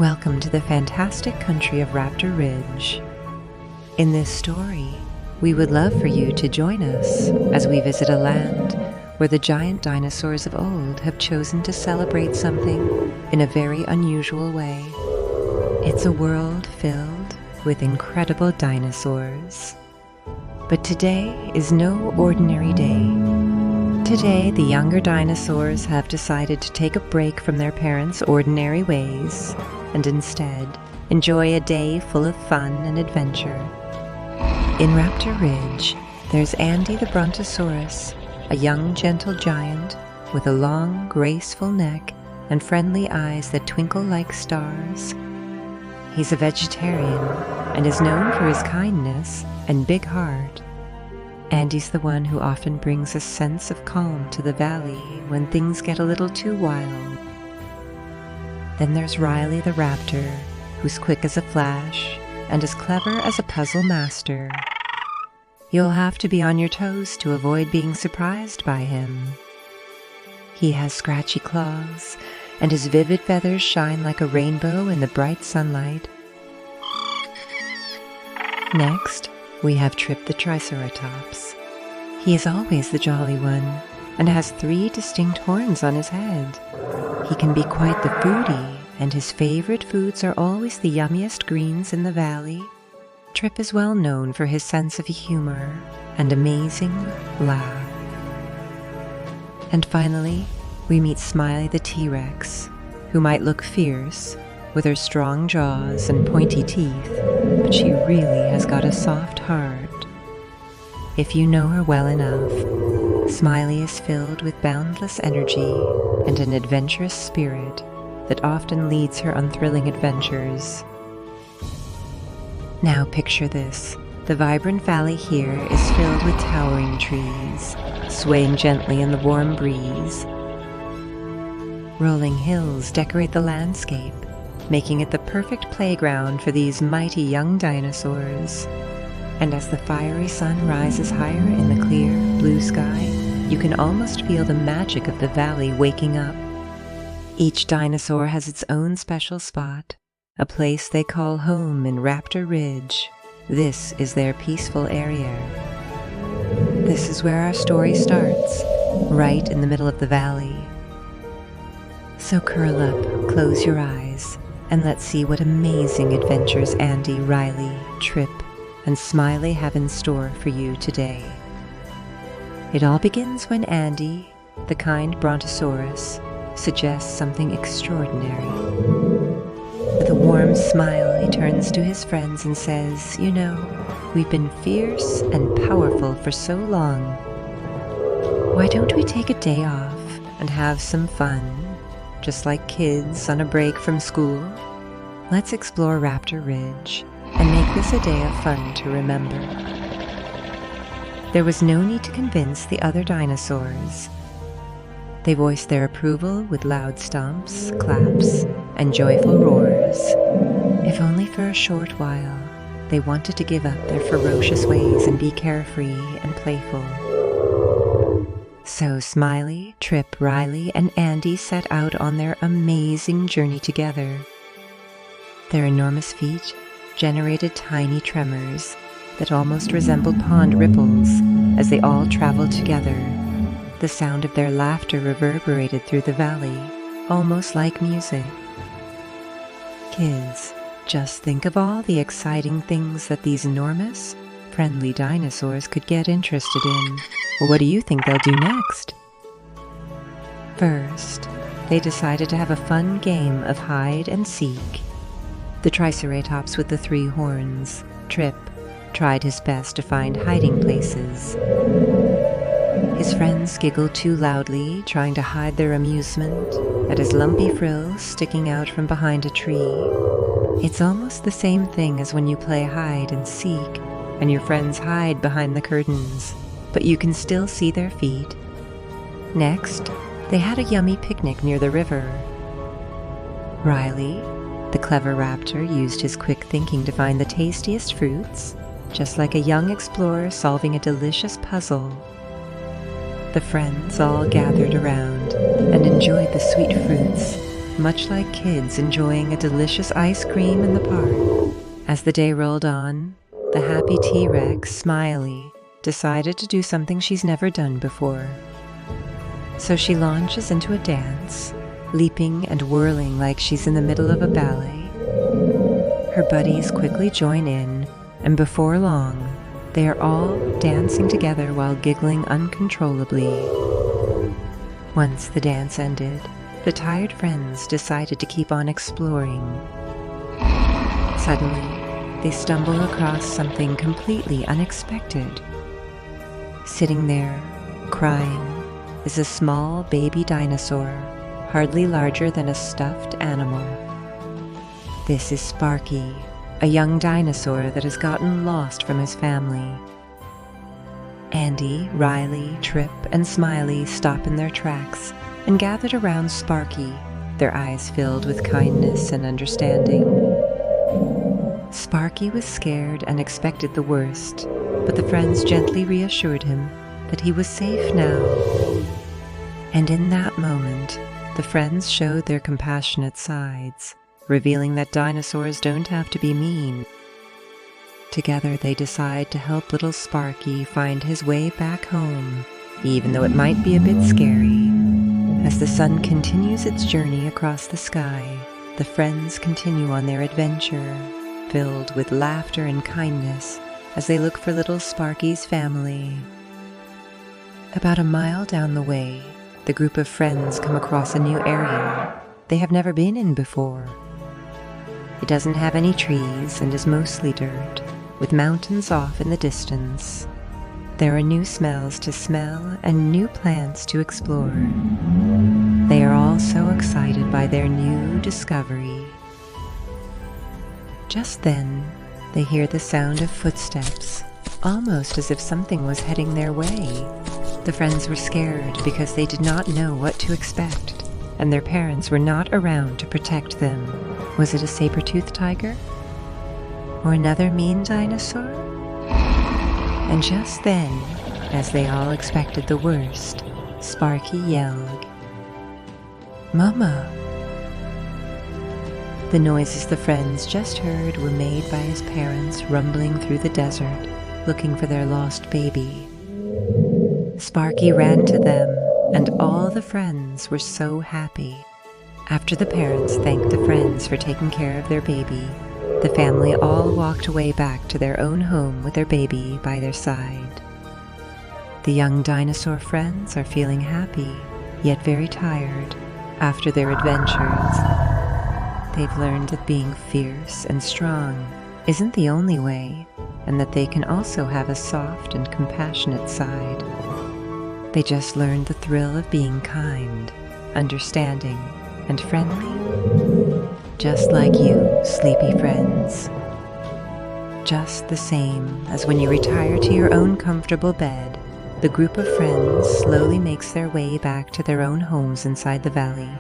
Welcome to the fantastic country of Raptor Ridge. In this story, we would love for you to join us as we visit a land where the giant dinosaurs of old have chosen to celebrate something in a very unusual way. It's a world filled with incredible dinosaurs. But today is no ordinary day. Today, the younger dinosaurs have decided to take a break from their parents' ordinary ways and instead enjoy a day full of fun and adventure. In Raptor Ridge, there's Andy the Brontosaurus, a young gentle giant with a long, graceful neck and friendly eyes that twinkle like stars. He's a vegetarian and is known for his kindness and big heart. Andy's the one who often brings a sense of calm to the valley when things get a little too wild. Then there's Riley the raptor, who's quick as a flash and as clever as a puzzle master. You'll have to be on your toes to avoid being surprised by him. He has scratchy claws, and his vivid feathers shine like a rainbow in the bright sunlight. Next, we have Trip the Triceratops. He is always the jolly one, and has 3 distinct horns on his head. He can be quite the foodie, and his favorite foods are always the yummiest greens in the valley. Trip is well known for his sense of humor and amazing laugh. And finally, we meet Smiley the T-Rex, who might look fierce with her strong jaws and pointy teeth, but she really has got a soft heart. If you know her well enough, Smiley is filled with boundless energy and an adventurous spirit that often leads her on thrilling adventures. Now picture this. The vibrant valley here is filled with towering trees, swaying gently in the warm breeze. Rolling hills decorate the landscape, making it the perfect playground for these mighty young dinosaurs. And as the fiery sun rises higher in the clear, blue sky, you can almost feel the magic of the valley waking up. Each dinosaur has its own special spot, a place they call home in Raptor Ridge. This is their peaceful area. This is where our story starts, right in the middle of the valley. So curl up, close your eyes, and let's see what amazing adventures Andy, Riley, Trip, and Smiley have in store for you today. It all begins when Andy, the kind Brontosaurus, suggests something extraordinary. With a warm smile, he turns to his friends and says, "You know, we've been fierce and powerful for so long. Why don't we take a day off and have some fun, just like kids on a break from school? Let's explore Raptor Ridge and make this a day of fun to remember." There was no need to convince the other dinosaurs. They voiced their approval with loud stomps, claps, and joyful roars. If only for a short while, they wanted to give up their ferocious ways and be carefree and playful. So Smiley, Trip, Riley, and Andy set out on their amazing journey together. Their enormous feet generated tiny tremors that almost resembled pond ripples as they all traveled together. The sound of their laughter reverberated through the valley, almost like music. Kids, just think of all the exciting things that these enormous, friendly dinosaurs could get interested in. What do you think they'll do next? First, they decided to have a fun game of hide and seek. The Triceratops with the 3 horns, Trip, tried his best to find hiding places. His friends giggled too loudly, trying to hide their amusement at his lumpy frills sticking out from behind a tree. It's almost the same thing as when you play hide and seek, and your friends hide behind the curtains, but you can still see their feet. Next, they had a yummy picnic near the river. Riley, the clever raptor, used his quick thinking to find the tastiest fruits, just like a young explorer solving a delicious puzzle. The friends all gathered around and enjoyed the sweet fruits, much like kids enjoying a delicious ice cream in the park. As the day rolled on, the happy T-Rex, Smiley, decided to do something she's never done before. So she launches into a dance, leaping and whirling like she's in the middle of a ballet. Her buddies quickly join in, and before long, they are all dancing together while giggling uncontrollably. Once the dance ended, the tired friends decided to keep on exploring. Suddenly, they stumble across something completely unexpected. Sitting there, crying, is a small baby dinosaur, hardly larger than a stuffed animal. This is Sparky, a young dinosaur that has gotten lost from his family. Andy, Riley, Trip, and Smiley stop in their tracks and gathered around Sparky, their eyes filled with kindness and understanding. Sparky was scared and expected the worst, but the friends gently reassured him that he was safe now. And in that moment, the friends showed their compassionate sides, revealing that dinosaurs don't have to be mean. Together they decide to help little Sparky find his way back home, even though it might be a bit scary. As the sun continues its journey across the sky, the friends continue on their adventure, filled with laughter and kindness as they look for little Sparky's family. About a mile down the way, the group of friends come across a new area they have never been in before. It doesn't have any trees and is mostly dirt, with mountains off in the distance. There are new smells to smell and new plants to explore. They are all so excited by their new discovery. Just then, they hear the sound of footsteps, almost as if something was heading their way. The friends were scared because they did not know what to expect, and their parents were not around to protect them. Was it a saber-toothed tiger? Or another mean dinosaur? And just then, as they all expected the worst, Sparky yelled, "Mama!" The noises the friends just heard were made by his parents rumbling through the desert, looking for their lost baby. Sparky ran to them, and all the friends were so happy. After the parents thanked the friends for taking care of their baby, the family all walked away back to their own home with their baby by their side. The young dinosaur friends are feeling happy, yet very tired. After their adventures, they've learned that being fierce and strong isn't the only way, and that they can also have a soft and compassionate side. They just learned the thrill of being kind, understanding, and friendly. Just like you, sleepy friends. Just the same as when you retire to your own comfortable bed, the group of friends slowly makes their way back to their own homes inside the valley.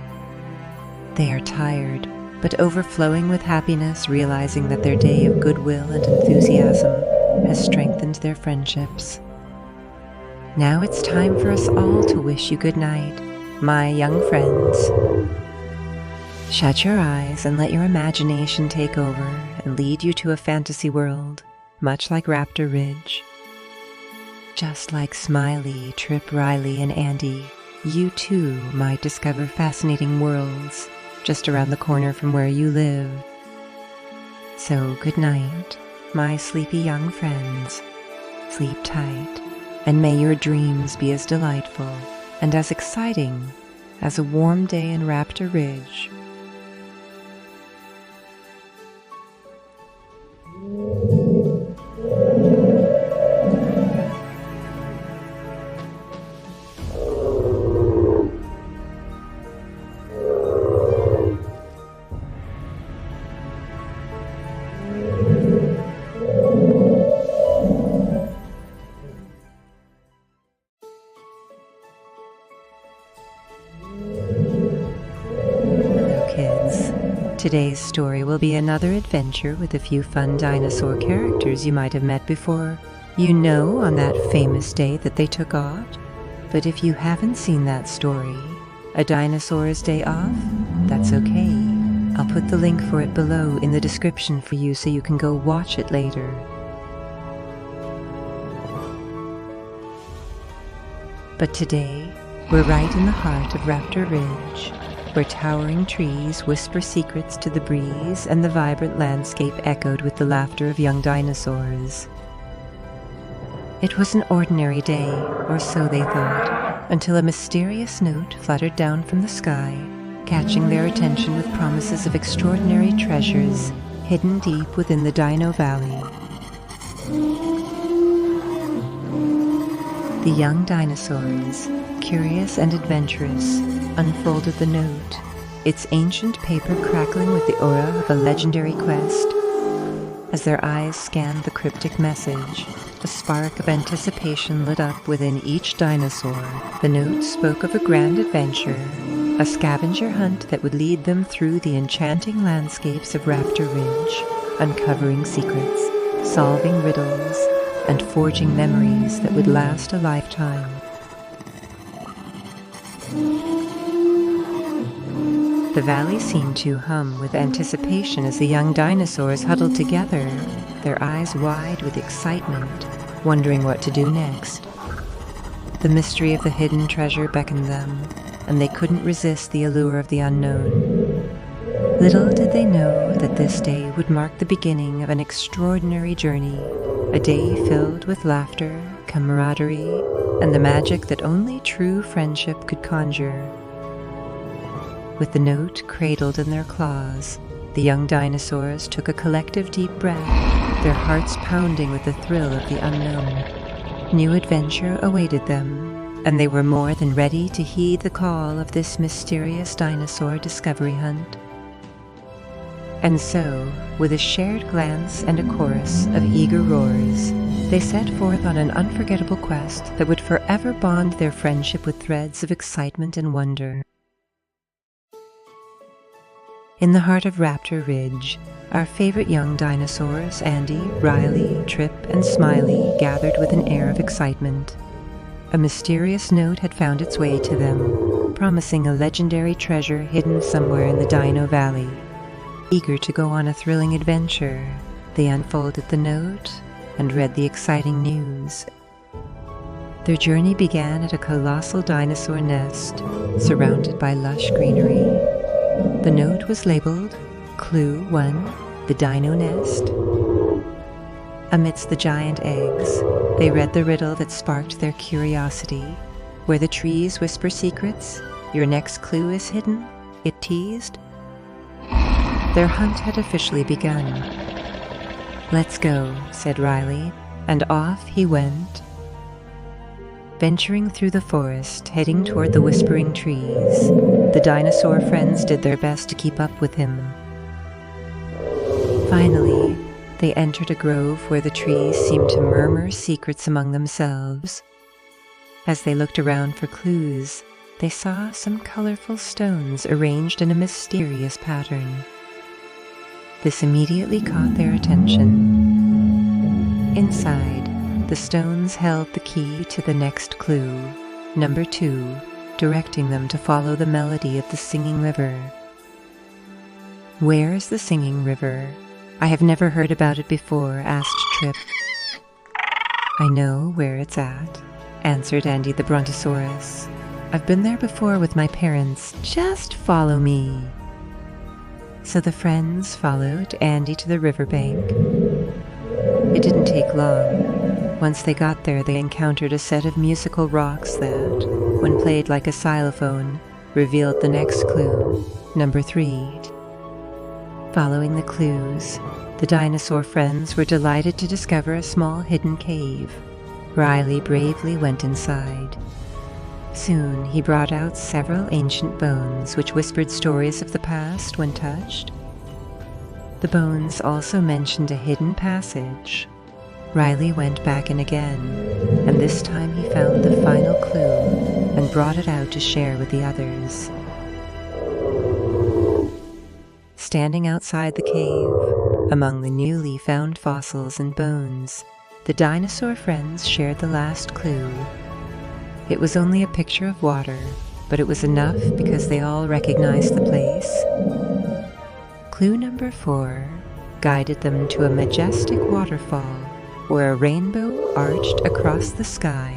They are tired, but overflowing with happiness, realizing that their day of goodwill and enthusiasm has strengthened their friendships. Now it's time for us all to wish you good night, my young friends. Shut your eyes and let your imagination take over and lead you to a fantasy world, much like Raptor Ridge. Just like Smiley, Trip, Riley, and Andy, you too might discover fascinating worlds just around the corner from where you live. So good night, my sleepy young friends. Sleep tight, and may your dreams be as delightful and as exciting as a warm day in Raptor Ridge. Today's story will be another adventure with a few fun dinosaur characters you might have met before, you know, on that famous day that they took off. But if you haven't seen that story, A Dinosaurs Day Off, that's okay. I'll put the link for it below in the description for you so you can go watch it later. But today, we're right in the heart of Raptor Ridge, where towering trees whisper secrets to the breeze and the vibrant landscape echoed with the laughter of young dinosaurs. It was an ordinary day, or so they thought, until a mysterious note fluttered down from the sky, catching their attention with promises of extraordinary treasures hidden deep within the Dino Valley. The young dinosaurs, curious and adventurous, unfolded the note, its ancient paper crackling with the aura of a legendary quest. As their eyes scanned the cryptic message, a spark of anticipation lit up within each dinosaur. The note spoke of a grand adventure, a scavenger hunt that would lead them through the enchanting landscapes of Raptor Ridge, uncovering secrets, solving riddles, and forging memories that would last a lifetime. The valley seemed to hum with anticipation as the young dinosaurs huddled together, their eyes wide with excitement, wondering what to do next. The mystery of the hidden treasure beckoned them, and they couldn't resist the allure of the unknown. Little did they know that this day would mark the beginning of an extraordinary journey, a day filled with laughter, camaraderie, and the magic that only true friendship could conjure. With the note cradled in their claws, the young dinosaurs took a collective deep breath, their hearts pounding with the thrill of the unknown. New adventure awaited them, and they were more than ready to heed the call of this mysterious dinosaur discovery hunt. And so, with a shared glance and a chorus of eager roars, they set forth on an unforgettable quest that would forever bond their friendship with threads of excitement and wonder. In the heart of Raptor Ridge, our favorite young dinosaurs, Andy, Riley, Trip, and Smiley, gathered with an air of excitement. A mysterious note had found its way to them, promising a legendary treasure hidden somewhere in the Dino Valley. Eager to go on a thrilling adventure, they unfolded the note and read the exciting news. Their journey began at a colossal dinosaur nest, surrounded by lush greenery. The note was labeled Clue 1, the Dino Nest. Amidst the giant eggs, they read the riddle that sparked their curiosity. Where the trees whisper secrets, your next clue is hidden, it teased. Their hunt had officially begun. "Let's go," said Riley, and off he went. Venturing through the forest, heading toward the whispering trees, the dinosaur friends did their best to keep up with him. Finally, they entered a grove where the trees seemed to murmur secrets among themselves. As they looked around for clues, they saw some colorful stones arranged in a mysterious pattern. This immediately caught their attention. Inside, the stones held the key to the next clue, number 2, directing them to follow the melody of the singing river. "Where is the singing river? I have never heard about it before," asked Trip. "I know where it's at," answered Andy the Brontosaurus. "I've been there before with my parents. Just follow me." So the friends followed Andy to the riverbank. It didn't take long. Once they got there, they encountered a set of musical rocks that, when played like a xylophone, revealed the next clue, number 3. Following the clues, the dinosaur friends were delighted to discover a small hidden cave. Riley bravely went inside. Soon he brought out several ancient bones which whispered stories of the past when touched. The bones also mentioned a hidden passage. Riley went back in again, and this time he found the final clue and brought it out to share with the others. Standing outside the cave, among the newly found fossils and bones, the dinosaur friends shared the last clue. It was only a picture of water, but it was enough because they all recognized the place. Clue number 4 guided them to a majestic waterfall where a rainbow arched across the sky.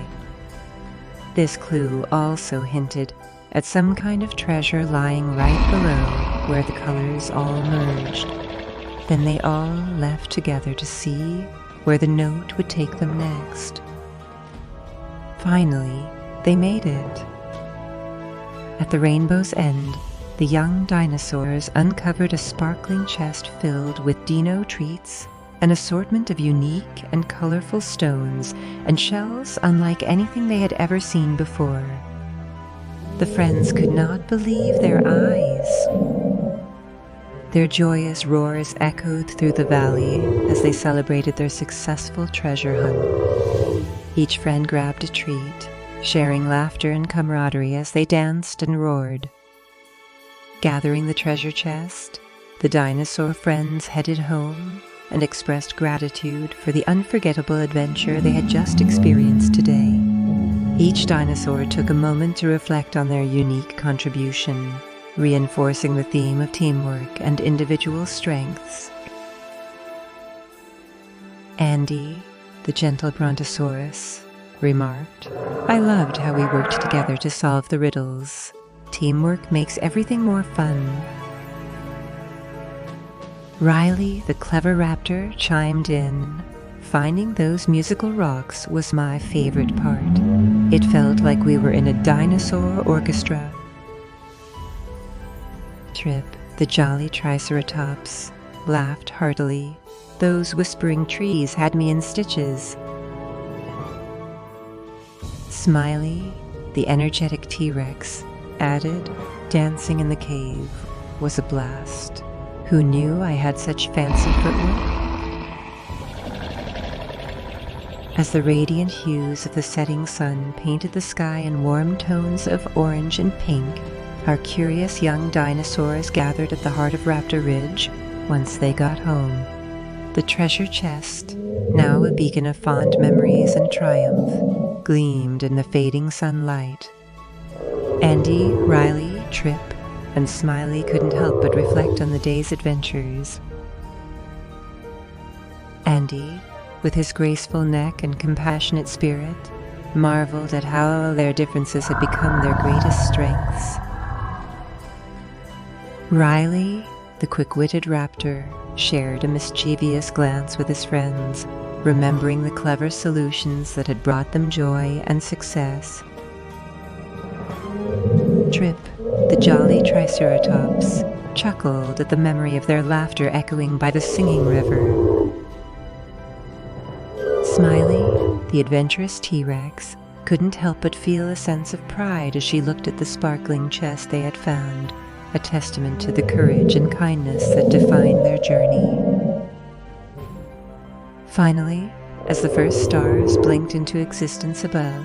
This clue also hinted at some kind of treasure lying right below where the colors all merged. Then they all left together to see where the note would take them next. Finally, they made it. At the rainbow's end, the young dinosaurs uncovered a sparkling chest filled with dino treats, an assortment of unique and colorful stones and shells unlike anything they had ever seen before. The friends could not believe their eyes. Their joyous roars echoed through the valley as they celebrated their successful treasure hunt. Each friend grabbed a treat, sharing laughter and camaraderie as they danced and roared. Gathering the treasure chest, the dinosaur friends headed home and expressed gratitude for the unforgettable adventure they had just experienced today. Each dinosaur took a moment to reflect on their unique contribution, reinforcing the theme of teamwork and individual strengths. Andy, the gentle brontosaurus, remarked, "I loved how we worked together to solve the riddles. Teamwork makes everything more fun." Riley, the clever raptor, chimed in, "Finding those musical rocks was my favorite part. It felt like we were in a dinosaur orchestra." Trip, the jolly triceratops, laughed heartily. "Those whispering trees had me in stitches." Smiley, the energetic T-Rex, added, "Dancing in the cave was a blast. Who knew I had such fancy footwork?" As the radiant hues of the setting sun painted the sky in warm tones of orange and pink, our curious young dinosaurs gathered at the heart of Raptor Ridge once they got home. The treasure chest, now a beacon of fond memories and triumph, gleamed in the fading sunlight. Andy, Riley, Trip, and Smiley couldn't help but reflect on the day's adventures. Andy, with his graceful neck and compassionate spirit, marveled at how their differences had become their greatest strengths. Riley, the quick-witted raptor, shared a mischievous glance with his friends, remembering the clever solutions that had brought them joy and success. Trip, the jolly triceratops, chuckled at the memory of their laughter echoing by the singing river. Smiley, the adventurous T-Rex, couldn't help but feel a sense of pride as she looked at the sparkling chest they had found, a testament to the courage and kindness that defined their journey. Finally, as the first stars blinked into existence above,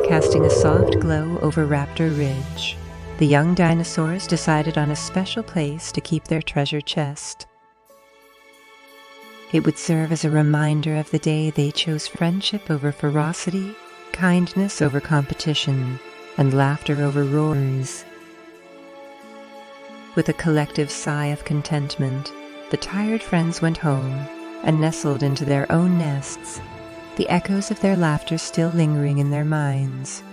casting a soft glow over Raptor Ridge, the young dinosaurs decided on a special place to keep their treasure chest. It would serve as a reminder of the day they chose friendship over ferocity, kindness over competition, and laughter over roars. With a collective sigh of contentment, the tired friends went home and nestled into their own nests, the echoes of their laughter still lingering in their minds.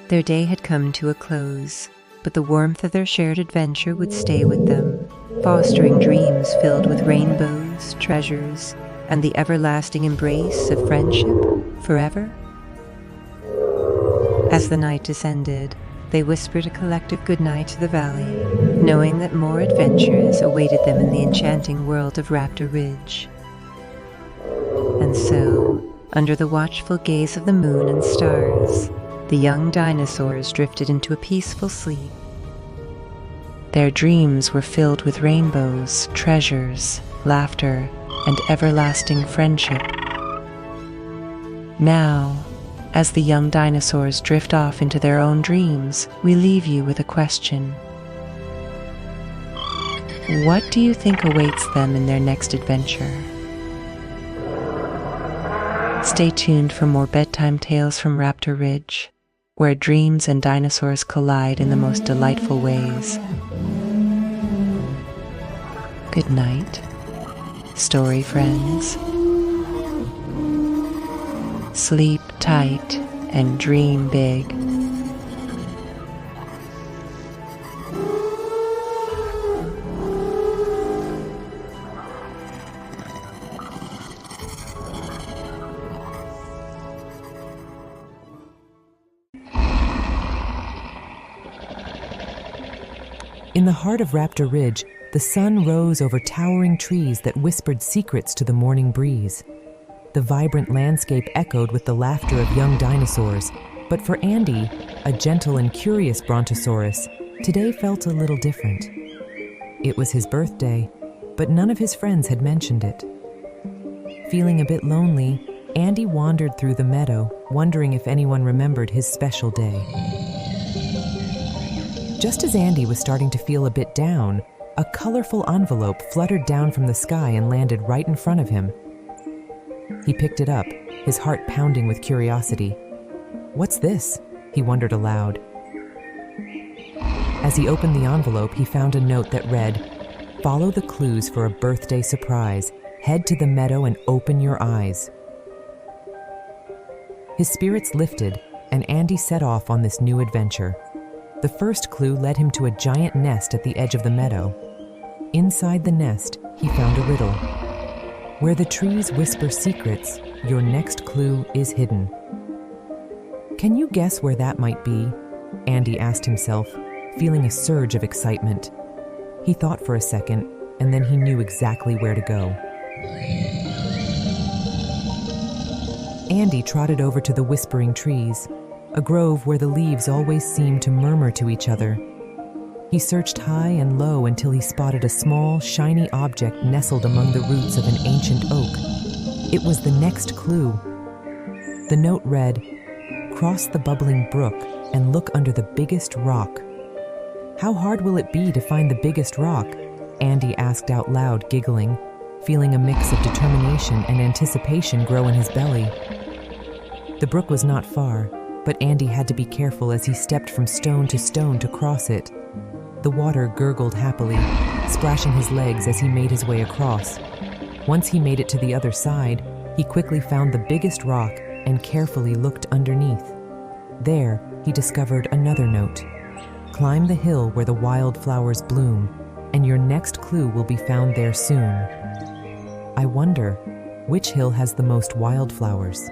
Their day had come to a close, but the warmth of their shared adventure would stay with them, fostering dreams filled with rainbows, treasures, and the everlasting embrace of friendship forever. As the night descended, they whispered a collective goodnight to the valley, knowing that more adventures awaited them in the enchanting world of Raptor Ridge. And so, under the watchful gaze of the moon and stars, the young dinosaurs drifted into a peaceful sleep. Their dreams were filled with rainbows, treasures, laughter, and everlasting friendship. Now, as the young dinosaurs drift off into their own dreams, we leave you with a question. What do you think awaits them in their next adventure? Stay tuned for more bedtime tales from Raptor Ridge. where dreams and dinosaurs collide in the most delightful ways. Good night, story friends. Sleep tight and dream big. In the heart of Raptor Ridge, the sun rose over towering trees that whispered secrets to the morning breeze. The vibrant landscape echoed with the laughter of young dinosaurs, but for Andy, a gentle and curious brontosaurus, today felt a little different. It was his birthday, but none of his friends had mentioned it. Feeling a bit lonely, Andy wandered through the meadow, wondering if anyone remembered his special day. Just as Andy was starting to feel a bit down, a colorful envelope fluttered down from the sky and landed right in front of him. He picked it up, his heart pounding with curiosity. "What's this?" he wondered aloud. As he opened the envelope, he found a note that read, "Follow the clues for a birthday surprise. Head to the meadow and open your eyes." His spirits lifted, and Andy set off on this new adventure. The first clue led him to a giant nest at the edge of the meadow. Inside the nest, he found a riddle. Where the trees whisper secrets, your next clue is hidden. Can you guess where that might be? Andy asked himself, feeling a surge of excitement. He thought for a second, and then he knew exactly where to go. Andy trotted over to the whispering trees, a grove where the leaves always seemed to murmur to each other. He searched high and low until he spotted a small, shiny object nestled among the roots of an ancient oak. It was the next clue. The note read, "Cross the bubbling brook and look under the biggest rock." "How hard will it be to find the biggest rock?" Andy asked out loud, giggling, feeling a mix of determination and anticipation grow in his belly. The brook was not far, but Andy had to be careful as he stepped from stone to cross it. The water gurgled happily, splashing his legs as he made his way across. Once he made it to the other side, he quickly found the biggest rock and carefully looked underneath. There, he discovered another note. "Climb the hill where the wildflowers bloom, and your next clue will be found there soon." I wonder, which hill has the most wildflowers?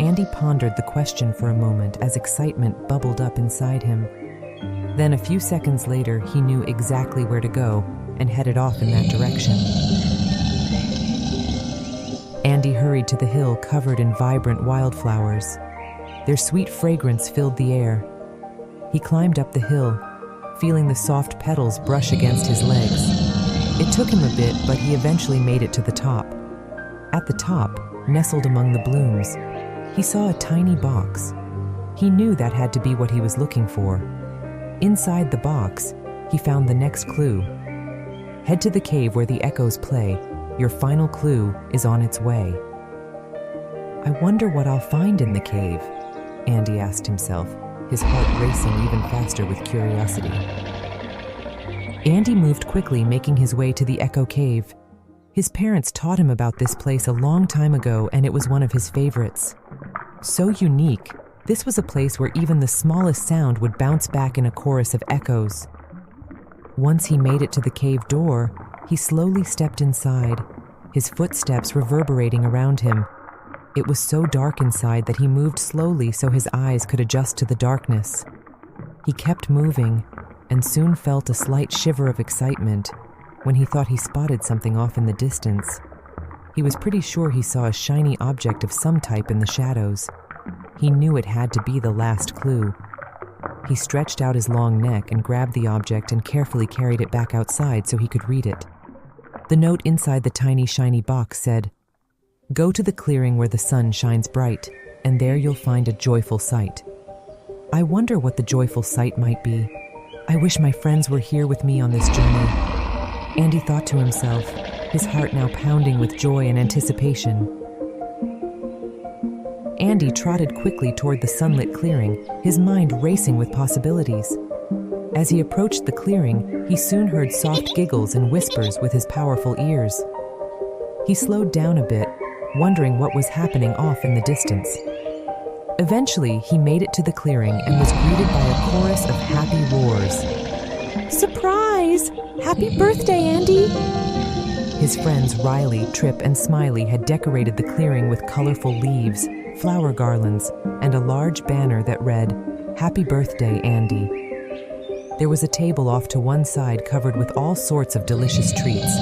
Andy pondered the question for a moment as excitement bubbled up inside him. Then a few seconds later, he knew exactly where to go and headed off in that direction. Andy hurried to the hill covered in vibrant wildflowers. Their sweet fragrance filled the air. He climbed up the hill, feeling the soft petals brush against his legs. It took him a bit, but he eventually made it to the top. At the top, nestled among the blooms, he saw a tiny box. He knew that had to be what he was looking for. Inside the box, he found the next clue. Head to the cave where the echoes play. Your final clue is on its way. I wonder what I'll find in the cave, Andy asked himself, his heart racing even faster with curiosity. Andy moved quickly, making his way to the Echo Cave. His parents taught him about this place a long time ago, and it was one of his favorites. So unique, this was a place where even the smallest sound would bounce back in a chorus of echoes. Once he made it to the cave door, he slowly stepped inside, his footsteps reverberating around him. It was so dark inside that he moved slowly so his eyes could adjust to the darkness. He kept moving, and soon felt a slight shiver of excitement when he thought he spotted something off in the distance. He was pretty sure he saw a shiny object of some type in the shadows. He knew it had to be the last clue. He stretched out his long neck and grabbed the object and carefully carried it back outside so he could read it. The note inside the tiny, shiny box said, "Go to the clearing where the sun shines bright, and there you'll find a joyful sight." I wonder what the joyful sight might be. I wish my friends were here with me on this journey. Andy thought to himself, his heart now pounding with joy and anticipation. Andy trotted quickly toward the sunlit clearing, his mind racing with possibilities. As he approached the clearing, he soon heard soft giggles and whispers with his powerful ears. He slowed down a bit, wondering what was happening off in the distance. Eventually, he made it to the clearing and was greeted by a chorus of happy roars. "Surprise! Happy birthday, Andy!" His friends Riley, Trip, and Smiley had decorated the clearing with colorful leaves, flower garlands, and a large banner that read, "Happy Birthday, Andy." There was a table off to one side covered with all sorts of delicious treats,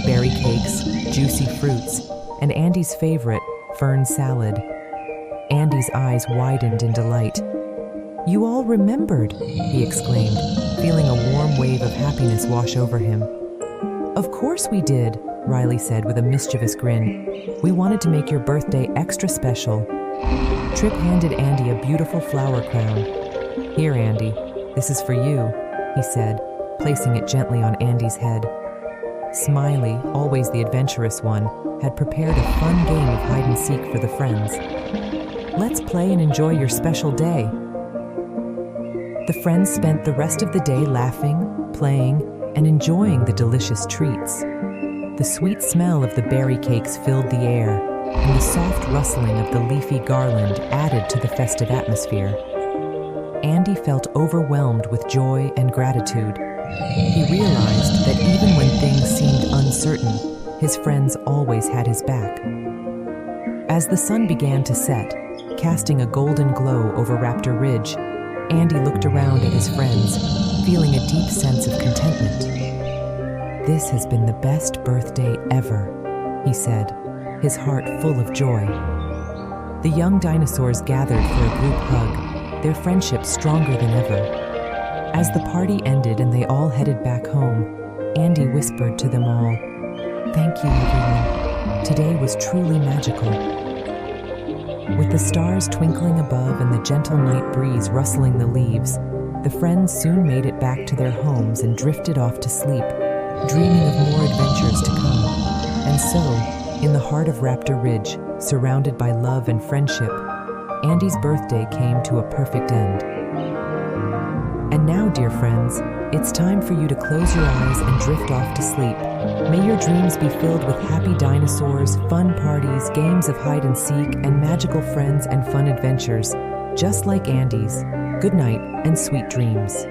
berry cakes, juicy fruits, and Andy's favorite, fern salad. Andy's eyes widened in delight. "You all remembered," he exclaimed, feeling a warm wave of happiness wash over him. "Of course we did," Riley said with a mischievous grin. "We wanted to make your birthday extra special." Trip handed Andy a beautiful flower crown. "Here, Andy, this is for you," he said, placing it gently on Andy's head. Smiley, always the adventurous one, had prepared a fun game of hide-and-seek for the friends. "Let's play and enjoy your special day." The friends spent the rest of the day laughing, playing, and enjoying the delicious treats. The sweet smell of the berry cakes filled the air, and the soft rustling of the leafy garland added to the festive atmosphere. Andy felt overwhelmed with joy and gratitude. He realized that even when things seemed uncertain, his friends always had his back. As the sun began to set, casting a golden glow over Raptor Ridge, Andy looked around at his friends, feeling a deep sense of contentment. "This has been the best birthday ever," he said, his heart full of joy. The young dinosaurs gathered for a group hug, their friendship stronger than ever. As the party ended and they all headed back home, Andy whispered to them all, "Thank you, everyone. Today was truly magical." With the stars twinkling above and the gentle night breeze rustling the leaves, the friends soon made it back to their homes and drifted off to sleep, dreaming of more adventures to come. And so, in the heart of Raptor Ridge, surrounded by love and friendship, Andy's birthday came to a perfect end. And now, dear friends, it's time for you to close your eyes and drift off to sleep. May your dreams be filled with happy dinosaurs, fun parties, games of hide and seek, and magical friends and fun adventures, just like Andy's. Good night and sweet dreams.